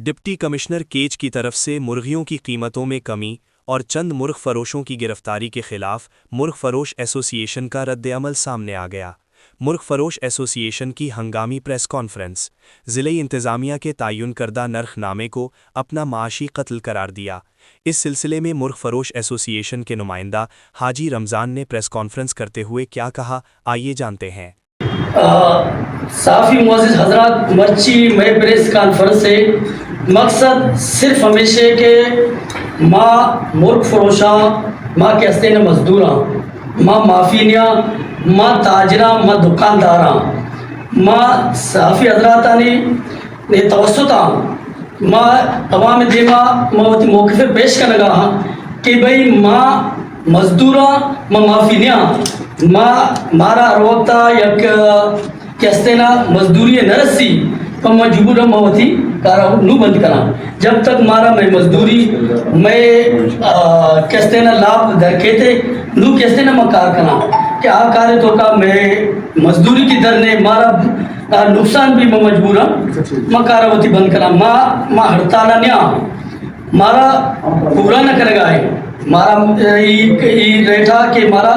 Deputy commissioner cage की तरफ से मुर्गियों की कीमतों में कमी और चंद मुर्ग फरोशों की गिरफ्तारी के खिलाफ मुर्ग फरोश एसोसिएशन का रद्द-ए-अमल सामने आ गया। मुर्ग फरोश एसोसिएशन की हंगामी प्रेस कॉन्फ्रेंस, ज़िले इंतज़ामिया के तयन करदा नरखनामे को अपना माशी कत्ल करार दिया। इस सिलसिले में मुर्ग फरोश एसोसिएशन के नुमाइंदा हाजी रमज़ान ने प्रेस कॉन्फ्रेंस करते हुए क्या कहा, आइए जानते हैं। साफ़ी मुअज़्ज़िज़ हज़रात, मर्ची मैं प्रेस कॉन्फ्रेंस से मकसद सिर्फ हमेशा के माँ मुर्ग फरोशा, माँ के हस्ते न मजदूरा, माँ माफिनिया, माँ ताजरा, माँ दुकानदारा, माँ साफ़ी हज़रातानी ने तवस्सुता माँ तमाम देमा मवती मौक़िफ़ पेश करने कि भाई माँ मजदूरा, माँ माफिनिया, माँ मारा अरवता यक कहते ना मजदूरी नरसी तो मजबूर मवती कारा नू बंद करा। जब तक मारा मैं मजदूरी मैं कहते ना लाभ दरके थे नू कहते ना मैं कार करा कि आ कार्य तो का मैं मजदूरी की दर ने मारा नुकसान भी मैं मजबूरा मैं कारावती बंद करा। माँ हड़ताल न्या मारा पूरा न करेगा है मारा रेठा के मारा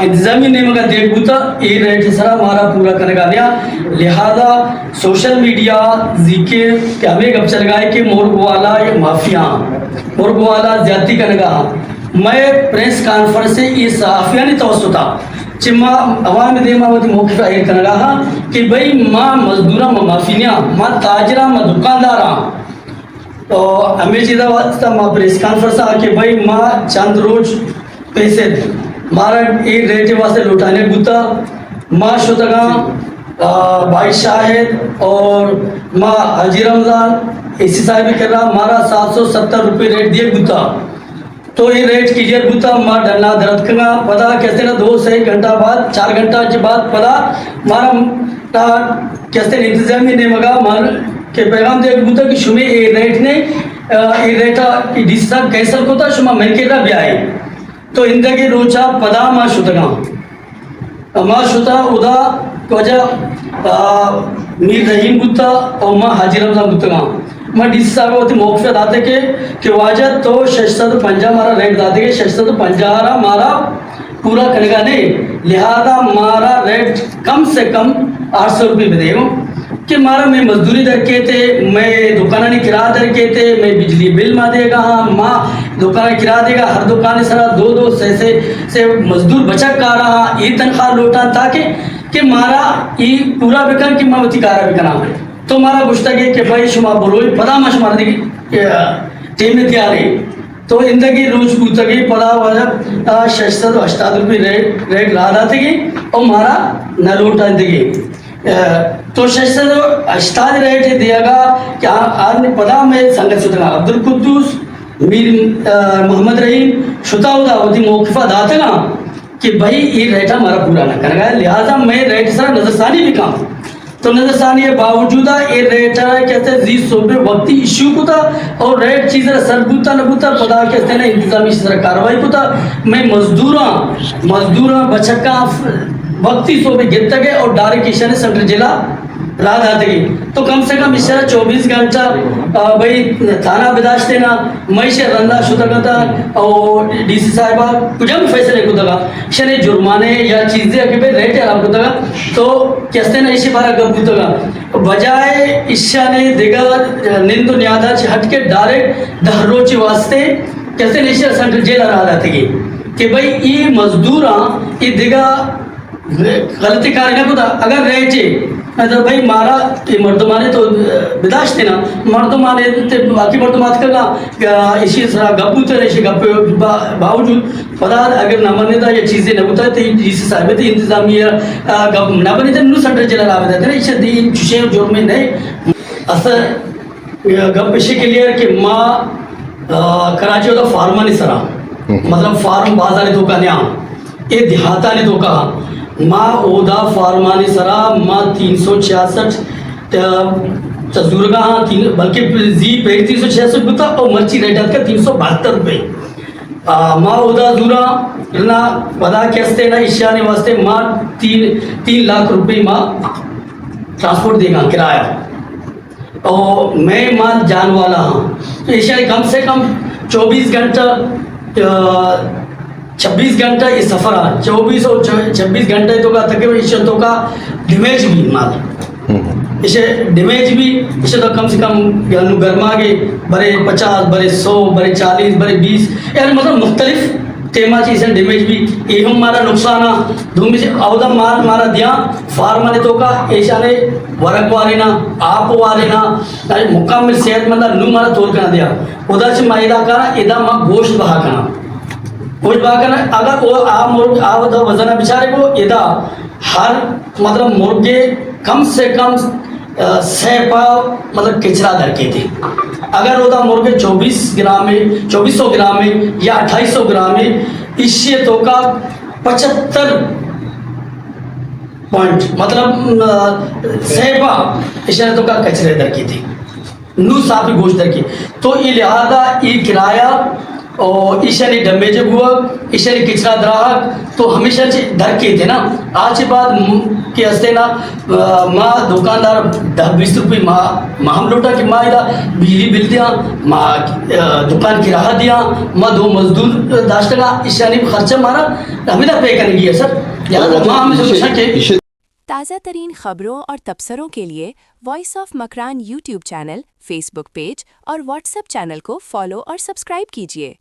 इंतजामी ने मगर देखबूता ये रेट सरा मारा पूरा करेगा लिया। लिहाजा सोशल मीडिया जीके के हमें गप चल गए कि मुर्ग वाला ये माफिया मुर्ग वाला ज्यादती करेगा। मैं प्रेस कॉन्फ्रेंस से ये साफिया ने तवस्सुता चिम्मा अवाम देमावती मौक़िफ़ आहिर करेगा कि भाई माँ मजदूरा, माँ माफिनिया, माँ ताजरा, माँ दुकानदारा तो हमें चीज़ा वास्ता माँ प्रेस कॉन्फ्रेंस आके भाई माँ चंद रोज पैसे मारा एक रेटे वास्ते लौटाने गुता माँ शुतगा भाई शाहिद और माँ हाजी रमज़ान इसी साहब भी कर रहा मारा 770 रुपये रेट दिए गुता। तो ये रेट क्लियर गुता माँ डरना दर्द करना पता कहते ना 2 से 1 घंटा बाद 4 घंटा के बाद पता मारा कहते इंतजामी ने मगा मार के पैगाम दे गुता कि शुमे ये रेट ने ये रेटा डी साहब कैंसल को था शुमा मैं के भी आए तो इंदगी रोचा पदा माँ शुतगा माँ शुता उदा वजह मीर रहीम गुत्ता और माँ हाजी रमज़ान गुत्तगा माँ डी साहब होती मौक़िफ़ दाते के वाजह तो 650 मारा रेट दाते के 650 मारा पूरा करेगा नहीं। लिहाजा मारा रेट कम से कम 800 रुपये में देगा कि मारा मैं मजदूरी दर के थे, मैं दुकान ने किराया दर के थे, मैं बिजली बिल माँ देगा हाँ माँ दुकान किराया देगा हर दुकान सरा 2-2 से मजदूर बचत का रहा ये तनख्वाह लौटा ताकि कि मारा ये पूरा बेकार कि मैं वती कारा बेकना तो मारा गुश्ता के कि भाई शुमा बोलो पता माँ शुमार दी टीम ने तैयार है तो इंदगी रोज पूछगी पदा वाला 680 रुपये रेट ला दाते और मारा न लौटा देगी तो 680 रेट दिएगा क्या आज पदा में संगत सुतगा अब्दुल कुद्दूस मीर मोहम्मद रहीम शुताउदा होती मौक़िफ़ा दाते ना कि भाई ये रेट हमारा पूरा ना करेगा। लिहाजा मैं रेट सर नजरसानी भी काम तो नजरसानी के बावजूद ये रेट कहते हैं जी सोबे वक्ती इश्यू को था और रेट चीज़ सरबूता नबूता पदा कहते हैं इंतजामी कार्रवाई को था मैं मजदूरा बचका वक्ती सोबे गिरता गए और डायरेक्ट इशारे सेंट्रल जिला रात आते गई तो कम से कम इशारा 24 घंटा भाई थाना बिदाश देना मैं से रंदा शुतगा था और डीसी साहिबा कुछ भी फैसले को दगा शने जुर्माने या चीज़ें कि भाई रेट आराम को दगा तो कहते ना इसी बार गप दगा बजाय ईशा ने दिगा निंदो न्यादा हट के डायरेक्ट दहरोची वास्ते कहते ना ईशा सेंट्रल जेल रात आते गई कि भाई ये मजदूरा ये दिगा गलती कार्य को अगर रहे तो भाई मारा मर्दमाने तो बिदाश थे ना मर्दमाने बाकी मर्दमात करना इसी तरह गप्पू थे इसी गप्पे बावजूद पता अगर न बने था ये चीज़ें न होता तो इसी साहब थे इंतजामी गप न बने थे नू सेंटर जिला लाभ थे ना इसे दी चुशे जोर में नहीं असर गप इसे क्लियर कि माँ कराची होता फार्मा ने सरा मतलब फार्म बाजार तो का न्या ये देहाता ने तो कहा माँ ओदा फार्मानी सरा माँ 366 तजुर्गा हाँ बल्कि जी पे 366 बुता और मर्ची रेट का 372 रुपये माँ ओदा जुरा ना पदा कैसे ना ईशाने वास्ते माँ 3 लाख रुपये माँ ट्रांसपोर्ट देगा किराया और मैं माल जान वाला हाँ, तो इसलिए कम से कम 24 घंटा 26 घंटा ये सफ़र है, 24 और 26 घंटे तो का तकरीबन इसे तो का डैमेज भी माल, इसे डैमेज भी इसे तो कम से कम गर्मा के बड़े 50 बड़े 100 बड़े 40 बड़े 20 यानी मतलब मुख्तलिफ तेमा चीज़ डैमेज भी ये हम मारा नुकसान धूमि से अवधा माल मारा दिया फार्मा ने तो का ऐसा ने वरक वाले ना आप वाले ना मुकामिल सेहतमंद नू मारा तोड़ करना दिया उधर से मायदा का इधर माँ गोश्त बहा करना गोश्त बहा करना अगर वो आप मुर्ग आप वजन बेचारे को इधर हर मतलब मुर्गे कम से कम 6 पाव मतलब किचरा दर के थे अगर होता मुर्गे 24 ग्राम में 2400 ग्राम में या 2800 ग्राम में इससे तो का 75 पॉइंट मतलब 6 पाव इससे तो का कचरे दर की थी नू साफी गोश्त दर की तो ये लिहाजा ये किराया और ईशानी डैमेज हुआ ईशानी किचरा ग्राहक तो हमेशा से डर के थे ना आज के बाद के हंसते ना माँ दुकानदार 10-20 रुपये माँ हम लौटा कि माँ इधर बिजली बिल दिया माँ दुकान किराया दिया माँ 2 मजदूर 10 टका ईशानी खर्चा मारा हमें ना पे करेंगी है सर यार माँ हमें सोचा कि ताज़ा तरीन खबरों और तबसरों के लिए voice of Makran YouTube channel, Facebook page और व्हाट्सएप चैनल को फॉलो और सब्सक्राइब कीजिए।